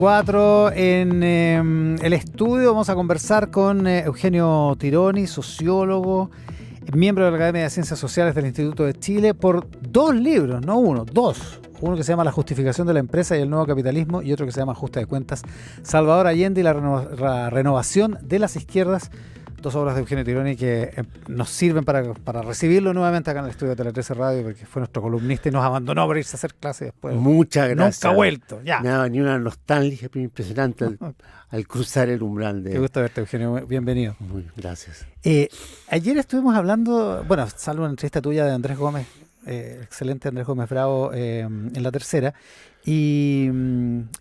4 en el estudio vamos a conversar con Eugenio Tironi, sociólogo, miembro de la Academia de Ciencias Sociales del Instituto de Chile, por dos libros, no uno, dos. Uno que se llama La justificación de la empresa y el nuevo capitalismo y otro que se llama Ajuste de cuentas, Salvador Allende y la renovación de las izquierdas. Dos obras de Eugenio Tironi que nos sirven para recibirlo nuevamente acá en el estudio de Tele 13 Radio, porque fue nuestro columnista y nos abandonó para irse a hacer clases después. Muchas gracias. Nunca ha vuelto, ya. Me ha venido una nostalgia impresionante al cruzar el umbral de... Qué gusto verte, Eugenio. Bienvenido. Muy gracias. Ayer estuvimos hablando, bueno, salvo una entrevista tuya de Andrés Gómez, excelente Andrés Gómez Bravo, en La Tercera, y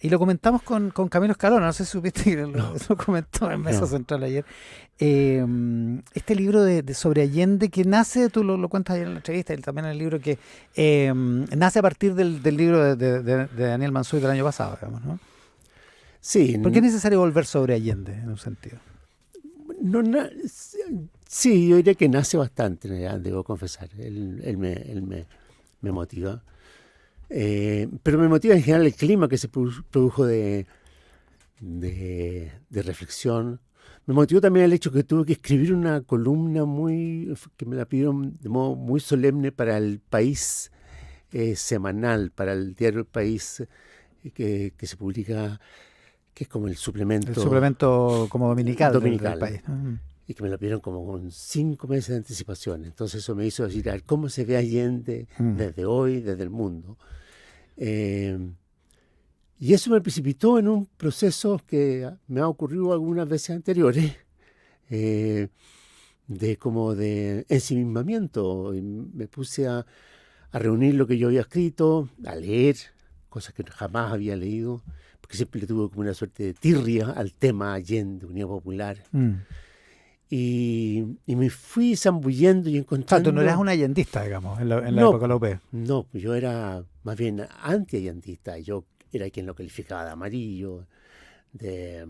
lo comentamos con Camilo Escalona, no sé si supiste que lo comentó en Mesa Central ayer. Este libro sobre Allende que nace, tú lo cuentas ayer en la entrevista, y también en el libro que nace a partir del libro de Daniel Mansuy del año pasado, digamos, ¿no? Sí. ¿Por qué es necesario volver sobre Allende, en un sentido? Sí, yo diría que nace bastante, debo confesar. Él me motiva. Pero me motiva en general el clima que se produjo de reflexión. Me motivó también el hecho que tuve que escribir una columna que me la pidieron de modo muy solemne para El País semanal, para el diario El País, que se publica, que es como el suplemento. El suplemento como dominical. Del País. Y que me lo pidieron como con 5 meses de anticipación. Entonces eso me hizo decir, a ver, ¿cómo se ve Allende desde hoy, desde el mundo? Y eso me precipitó en un proceso que me ha ocurrido algunas veces anteriores, de ensimismamiento. Y me puse a reunir lo que yo había escrito, a leer cosas que jamás había leído, porque siempre le tuve como una suerte de tirria al tema Allende, Unidad Popular. Y me fui zambullendo y encontrando... O sea, tú no eras un allendista, digamos, en la época de la UP. No, yo era más bien anti-allendista. Yo era quien lo calificaba de amarillo, de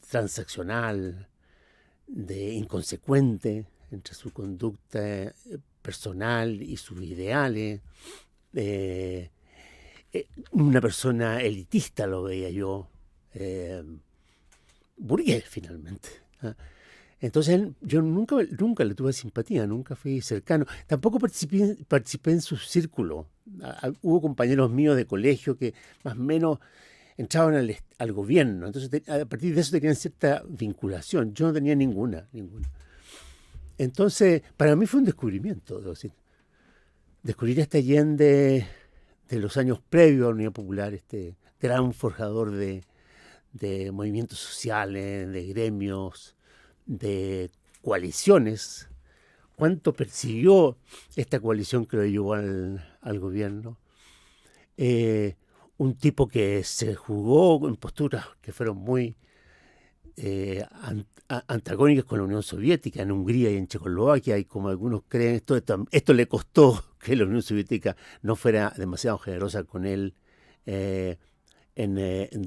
transaccional, de inconsecuente entre su conducta personal y sus ideales. Una persona elitista lo veía yo, burgués finalmente. Entonces yo nunca le tuve simpatía, nunca fui cercano. Tampoco participé en su círculo. Hubo compañeros míos de colegio que más o menos entraban al gobierno. Entonces a partir de eso tenían cierta vinculación. Yo no tenía ninguna. Entonces para mí fue un descubrimiento, debo decir. Descubrir a este Allende de los años previos a la Unidad Popular, este gran forjador de movimientos sociales, de gremios, de coaliciones, cuánto persiguió esta coalición que lo llevó al gobierno. Un tipo que se jugó en posturas que fueron muy antagónicas con la Unión Soviética, en Hungría y en Checoslovaquia, y como algunos creen, esto le costó que la Unión Soviética no fuera demasiado generosa con él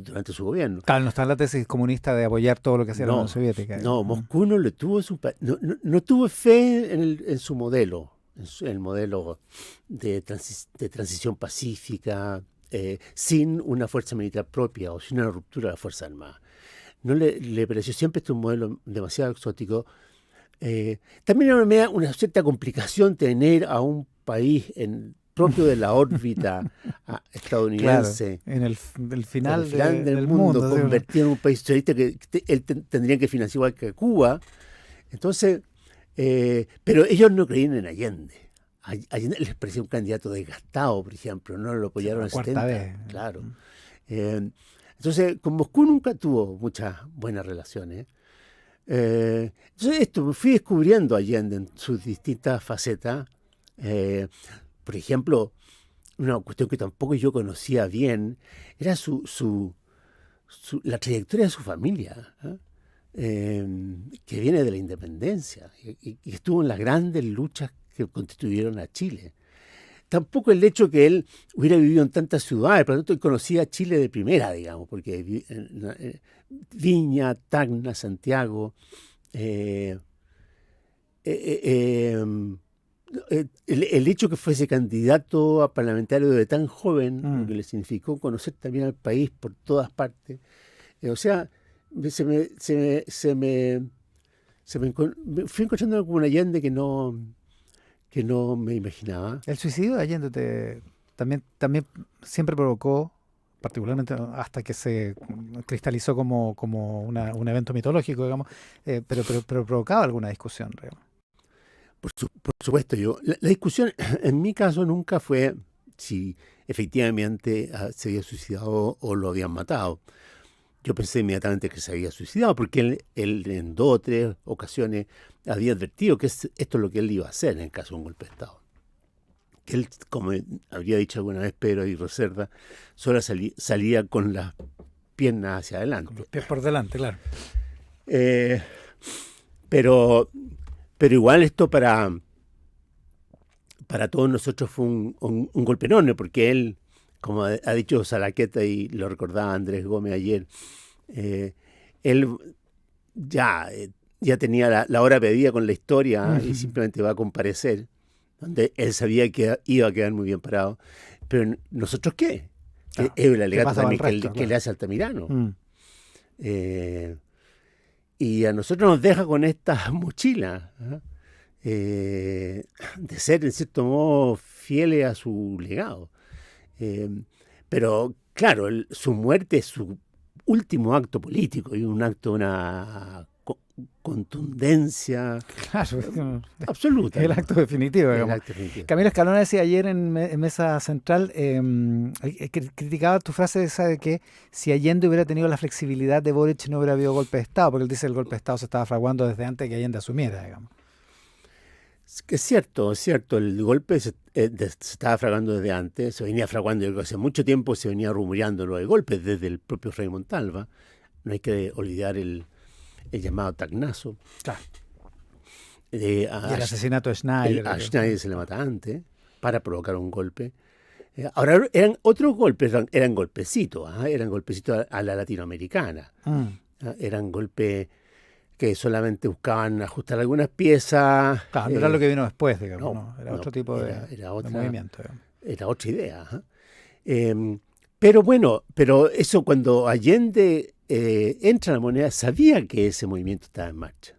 durante su gobierno. Claro, no está en la tesis comunista de apoyar todo lo que hacía la Unión Soviética. No, Moscú no le tuvo no tuvo fe en su modelo, en el modelo de transición pacífica, sin una fuerza militar propia o sin una ruptura de la Fuerza Armada. No le pareció siempre un modelo demasiado exótico. También era una cierta complicación tener a un país propio de la órbita estadounidense, claro, en el final del mundo, convertido en un país socialista que él tendría que financiar igual que Cuba. Entonces, pero ellos no creían en Allende. Allende les parecía un candidato desgastado, por ejemplo, no lo apoyaron al 70. Vez. Claro. Entonces, con Moscú nunca tuvo muchas buenas relaciones. Entonces, me fui descubriendo a Allende en sus distintas facetas. Por ejemplo, una cuestión que tampoco yo conocía bien era la trayectoria de su familia, que viene de la independencia y estuvo en las grandes luchas que constituyeron a Chile. Tampoco el hecho que él hubiera vivido en tantas ciudades, por lo tanto conocía a Chile de primera, digamos, porque Viña, Tacna, Santiago, el hecho que fuese candidato a parlamentario de tan joven, lo que le significó conocer también al país por todas partes. O sea, me fui encontrando con un Allende que no me imaginaba. El suicidio de Allende también siempre provocó, particularmente hasta que se cristalizó como un evento mitológico, digamos, pero provocaba alguna discusión, digamos. Por supuesto, la discusión en mi caso nunca fue si efectivamente se había suicidado o lo habían matado. Yo pensé inmediatamente que se había suicidado, porque él en 2 o 3 ocasiones había advertido que esto es lo que él iba a hacer en caso de un golpe de Estado. Que él, como habría dicho alguna vez Pedro y Roserda, solo salía con las piernas hacia adelante. Con los pies por delante, claro. Pero igual esto para todos nosotros fue un golpe enorme, porque él, como ha dicho Salaqueta y lo recordaba Andrés Gómez ayer, él ya tenía la hora pedida con la historia y simplemente va a comparecer, donde él sabía que iba a quedar muy bien parado. Pero ¿nosotros qué? Claro. Es el alegato también resto, que le hace Altamirano. Y a nosotros nos deja con esta mochila de ser, en cierto modo, fieles a su legado. Pero, claro, su muerte es su último acto político y un acto de una contundencia absoluta. El acto definitivo, digamos. Camilo Escalona decía ayer en Mesa Central, criticaba tu frase esa de que si Allende hubiera tenido la flexibilidad de Boric no hubiera habido golpe de Estado, porque él dice que el golpe de Estado se estaba fraguando desde antes que Allende asumiera, digamos. Es cierto, el golpe se estaba fraguando desde antes, se venía fraguando, yo creo que hace mucho tiempo se venía rumoreando lo de golpes desde el propio Frei Montalva. No hay que olvidar el llamado Tacnazo. Claro. Y el asesinato de Schneider. A Schneider se le mata antes para provocar un golpe. Ahora, eran otros golpes, eran golpecitos, eran golpecitos a la latinoamericana. Eran golpes que solamente buscaban ajustar algunas piezas. Claro, no era lo que vino después, digamos, no, era otro tipo de movimiento. Digamos. Era otra idea. Pero eso cuando Allende entra a la moneda, sabía que ese movimiento estaba en marcha.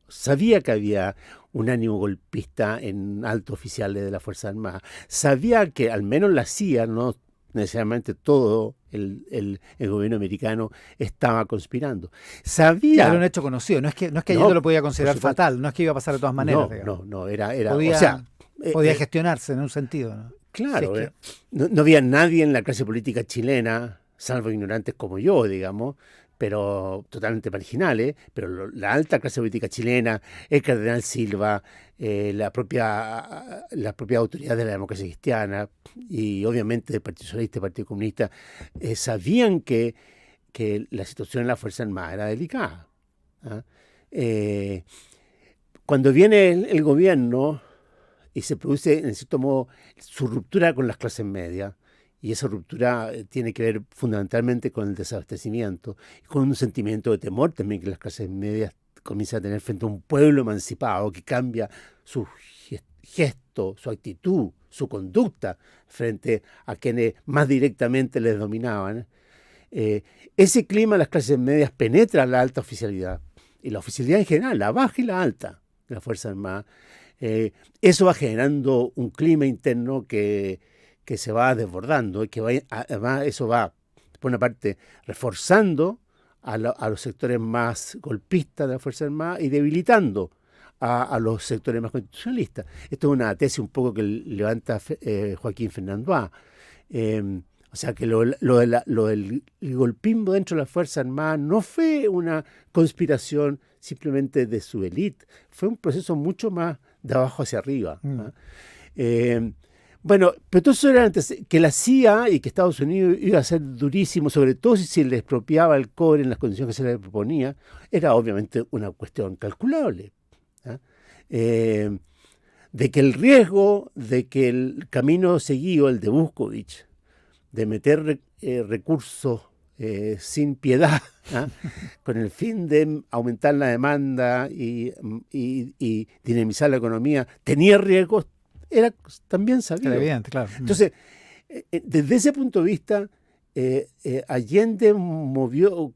Sabía que había un ánimo golpista en altos oficiales de la Fuerza Armada. Sabía que al menos la CIA, no necesariamente todo el gobierno americano, estaba conspirando. Sabía... Era un hecho conocido, no es que Allende lo podía considerar fatal, no es que iba a pasar de todas maneras. Podía gestionarse en un sentido, ¿no? Claro, si es que... no había nadie en la clase política chilena, salvo ignorantes como yo, digamos, pero totalmente marginales, pero la alta clase política chilena, el cardenal Silva, la propia autoridad de la democracia cristiana y obviamente del Partido Socialista y Partido Comunista, sabían que la situación en la Fuerza Armada era delicada. Cuando viene el gobierno y se produce, en cierto modo, su ruptura con las clases medias, y esa ruptura tiene que ver fundamentalmente con el desabastecimiento, con un sentimiento de temor también que las clases medias comienzan a tener frente a un pueblo emancipado que cambia su gesto, su actitud, su conducta frente a quienes más directamente les dominaban. Ese clima de las clases medias penetra la alta oficialidad, y la oficialidad en general, la baja y la alta de la Fuerza Armada. Eso va generando un clima interno que se va desbordando y que además eso va, por una parte, reforzando a los sectores más golpistas de la Fuerza Armada y debilitando a los sectores más constitucionalistas. Esto es una tesis un poco que levanta Joaquín Fernandois. O sea que lo del golpismo dentro de la Fuerza Armada no fue una conspiración simplemente de su élite, fue un proceso mucho más de abajo hacia arriba. Bueno, pero todo eso era antes que la CIA y que Estados Unidos iba a ser durísimo, sobre todo si se le expropiaba el cobre en las condiciones que se le proponía, era obviamente una cuestión calculable. De que el riesgo de que el camino seguido, el de Buscovich, de meter recursos sin piedad, ¿ah? Con el fin de aumentar la demanda y dinamizar la economía, tenía riesgos, era también sabido. Era evidente, claro. Entonces, desde ese punto de vista, Allende movió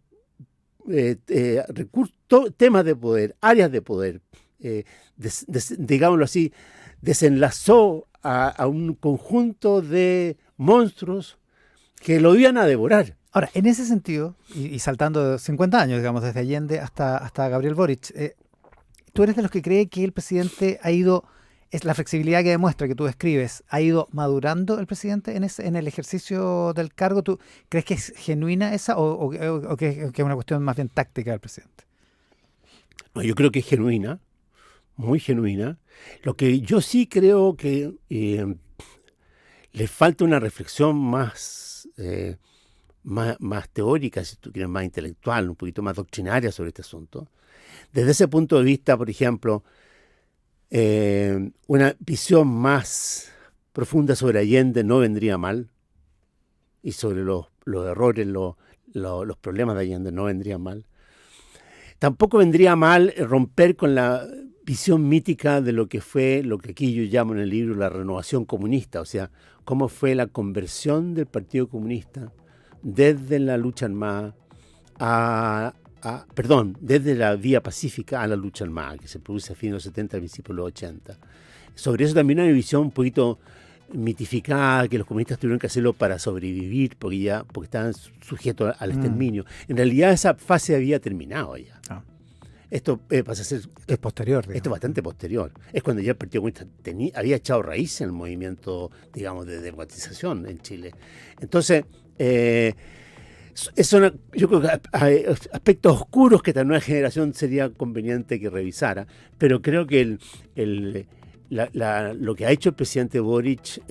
temas de poder, áreas de poder, digámoslo así, desenlazó a un conjunto de monstruos que lo iban a devorar. Ahora, en ese sentido, y saltando 50 años, digamos, desde Allende hasta Gabriel Boric, ¿tú eres de los que cree que el presidente ha ido, es la flexibilidad que demuestra que tú describes, ha ido madurando el presidente en el ejercicio del cargo? ¿Tú crees que es genuina esa o que es una cuestión más bien táctica del presidente? No, yo creo que es genuina, muy genuina. Lo que yo sí creo que le falta una reflexión más teórica, si tú quieres, más intelectual, un poquito más doctrinaria sobre este asunto. Desde ese punto de vista, por ejemplo, una visión más profunda sobre Allende no vendría mal, y sobre los errores, los problemas de Allende no vendrían mal. Tampoco vendría mal romper con la visión mítica de lo que fue, lo que aquí yo llamo en el libro la renovación comunista, o sea, cómo fue la conversión del Partido Comunista desde la lucha armada desde la vía pacífica a la lucha armada, que se produce a fines de los 70, principios de los 80. Sobre eso también hay una visión un poquito mitificada, que los comunistas tuvieron que hacerlo para sobrevivir, porque estaban sujetos al exterminio. En realidad esa fase había terminado ya. Esto pasa a ser... Es posterior. Esto es bastante posterior. Es cuando ya el Partido Comunista había echado raíz en el movimiento, digamos, de democratización en Chile. Entonces, yo creo que hay aspectos oscuros que esta nueva generación sería conveniente que revisara, pero creo que lo que ha hecho el presidente Boric,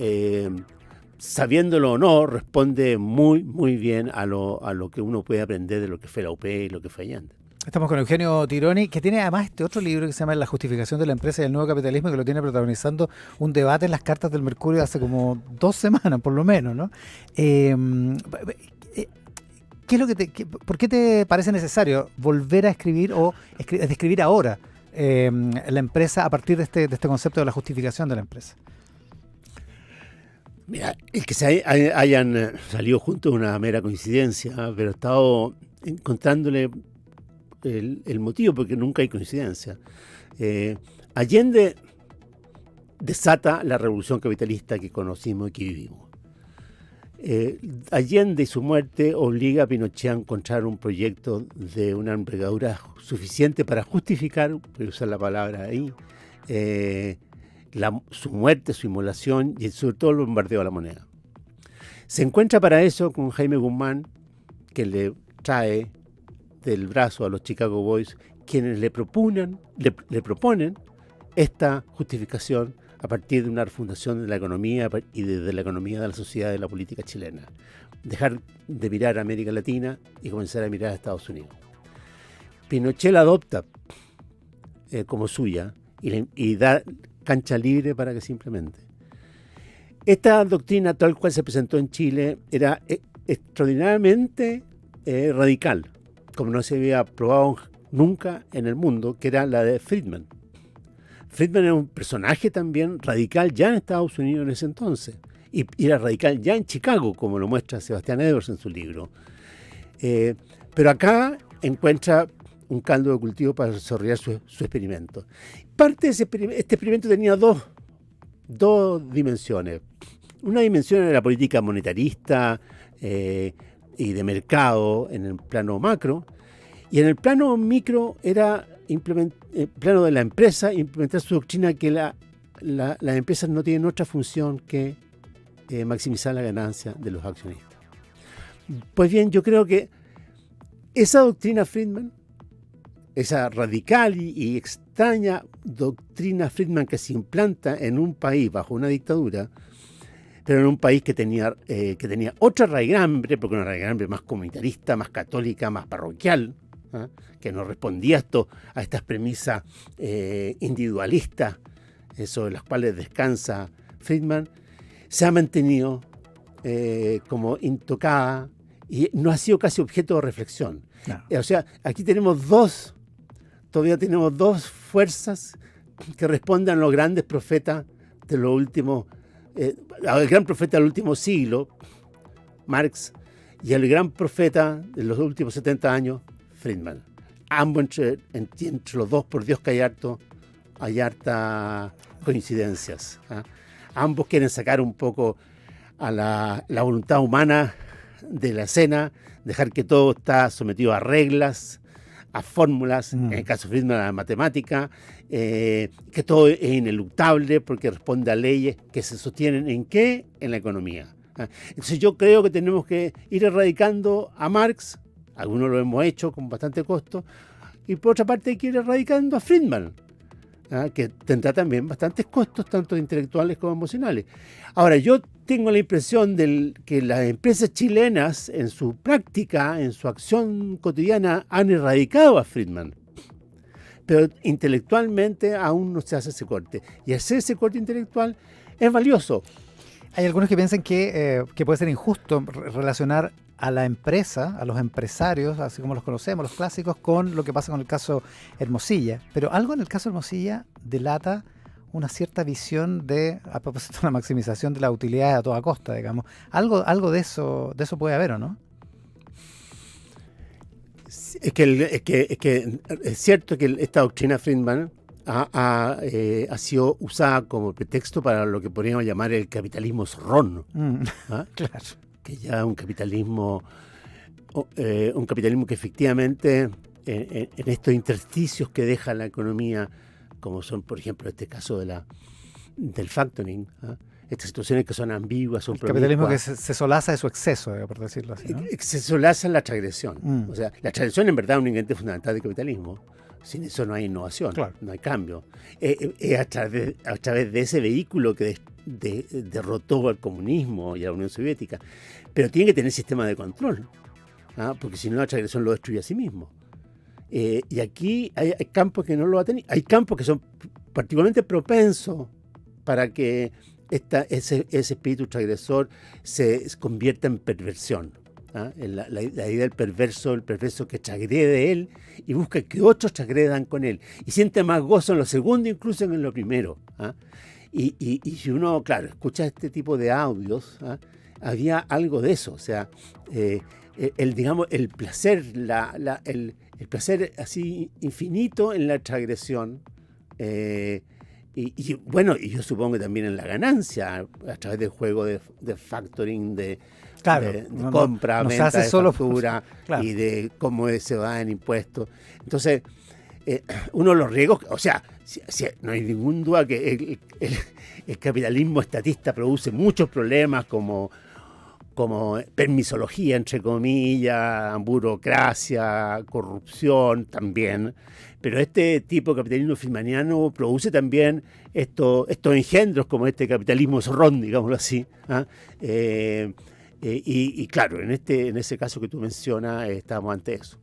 sabiéndolo o no, responde muy, muy bien a lo que uno puede aprender de lo que fue la UP y lo que fue Allende. Estamos con Eugenio Tironi, que tiene además este otro libro que se llama La justificación de la empresa y el nuevo capitalismo, que lo tiene protagonizando un debate en las cartas del Mercurio hace como 2 semanas, por lo menos, ¿no? ¿Qué es lo ¿por qué te parece necesario volver a escribir o describir ahora la empresa a partir de este concepto de la justificación de la empresa? Mira, el que hayan salido juntos es una mera coincidencia, pero he estado encontrándole el motivo, porque nunca hay coincidencia. Allende desata la revolución capitalista que conocimos y que vivimos. Allende y su muerte obliga a Pinochet a encontrar un proyecto de una envergadura suficiente para justificar, voy a usar la palabra ahí, su muerte, su inmolación y sobre todo el bombardeo a la moneda. Se encuentra para eso con Jaime Guzmán, que le trae del brazo a los Chicago Boys, quienes le proponen esta justificación a partir de una refundación de la economía y de la economía de la sociedad y de la política chilena. Dejar de mirar a América Latina y comenzar a mirar a Estados Unidos. Pinochet la adopta como suya y da cancha libre para que se implemente. Esta doctrina tal cual se presentó en Chile era extraordinariamente radical, como no se había probado nunca en el mundo, que era la de Friedman. Friedman era un personaje también radical ya en Estados Unidos en ese entonces, y era radical ya en Chicago, como lo muestra Sebastián Edwards en su libro. Pero acá encuentra un caldo de cultivo para desarrollar su experimento. Parte de este experimento tenía dos dimensiones. Una dimensión era la política monetarista y de mercado en el plano macro, y en el plano micro era el plano de la empresa, implementar su doctrina que las empresas no tienen otra función que maximizar la ganancia de los accionistas. Pues bien, yo creo que esa doctrina Friedman, esa radical y extraña doctrina Friedman que se implanta en un país bajo una dictadura, pero en un país que tenía otra raigambre, porque una raigambre más comunitarista, más católica, más parroquial, ¿eh? Que no respondía a estas premisas individualistas sobre las cuales descansa Friedman, se ha mantenido como intocada y no ha sido casi objeto de reflexión. No. O sea, aquí todavía tenemos dos fuerzas que responden a los grandes profetas de los últimos, al gran profeta del último siglo, Marx, y al gran profeta de los últimos 70 años, Friedman. Ambos entre los dos, por Dios que hay harta coincidencias. Ambos quieren sacar un poco a la voluntad humana de la escena, dejar que todo está sometido a reglas, a fórmulas, en el caso de Friedman a la matemática, que todo es ineluctable porque responde a leyes que se sostienen ¿en qué? En la economía. Entonces yo creo que tenemos que ir erradicando a Marx, algunos lo hemos hecho con bastante costo, y por otra parte hay que ir erradicando a Friedman, que tendrá también bastantes costos, tanto intelectuales como emocionales. Ahora, yo tengo la impresión que las empresas chilenas, en su práctica, en su acción cotidiana, han erradicado a Friedman. Pero intelectualmente aún no se hace ese corte. Y hacer ese corte intelectual es valioso. Hay algunos que piensan que puede ser injusto relacionar a la empresa, a los empresarios, así como los conocemos, los clásicos, con lo que pasa con el caso Hermosilla. Pero algo en el caso Hermosilla delata una cierta visión a propósito de la maximización de la utilidad a toda costa, digamos. Algo de eso puede haber, ¿o no? Es que es cierto que esta doctrina Friedman ha sido usada como pretexto para lo que podríamos llamar el capitalismo zorrón. Claro. Que ya es un capitalismo que efectivamente en estos intersticios que deja la economía, como son, por ejemplo, este caso del factoring, estas situaciones que son ambiguas, son promiscuas. Capitalismo que se solaza de su exceso, por decirlo así, ¿no? Se solaza en la transgresión. O sea, la transgresión en verdad es un ingrediente fundamental del capitalismo. Sin eso no hay innovación, claro. No hay cambio. Es a través de ese vehículo que derrotó al comunismo y a la Unión Soviética. Pero tiene que tener sistema de control, porque si no la transgresión lo destruye a sí mismo. Y aquí hay campos que no lo va a tener. Hay campos que son particularmente propensos para que ese espíritu transgresor se convierta en perversión. La idea del perverso, el perverso que transgrede de él y busca que otros transgredan con él. Y siente más gozo en lo segundo incluso que en lo primero. Y si uno, claro, escucha este tipo de audios, había algo de eso. O sea, el placer, el placer así infinito en la transgresión. Y bueno, y yo supongo que también en la ganancia, a través del juego de factoring, de compra, venta, de factura, claro. Y de cómo se va en impuestos. Entonces, uno de los riesgos, o sea, no hay ningún duda que el capitalismo estatista produce muchos problemas como permisología, entre comillas, burocracia, corrupción también. Pero este tipo de capitalismo friedmaniano produce también estos engendros como este capitalismo zorrón, digámoslo así. Y claro, en ese caso que tú mencionas, estamos ante eso.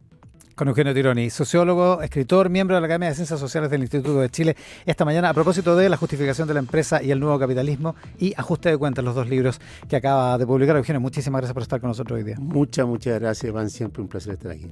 Con Eugenio Tironi, sociólogo, escritor, miembro de la Academia de Ciencias Sociales del Instituto de Chile, esta mañana a propósito de la justificación de la empresa y el nuevo capitalismo y ajuste de cuentas, los dos libros que acaba de publicar. Eugenio, muchísimas gracias por estar con nosotros hoy día. Muchas gracias, Iván. Siempre un placer estar aquí.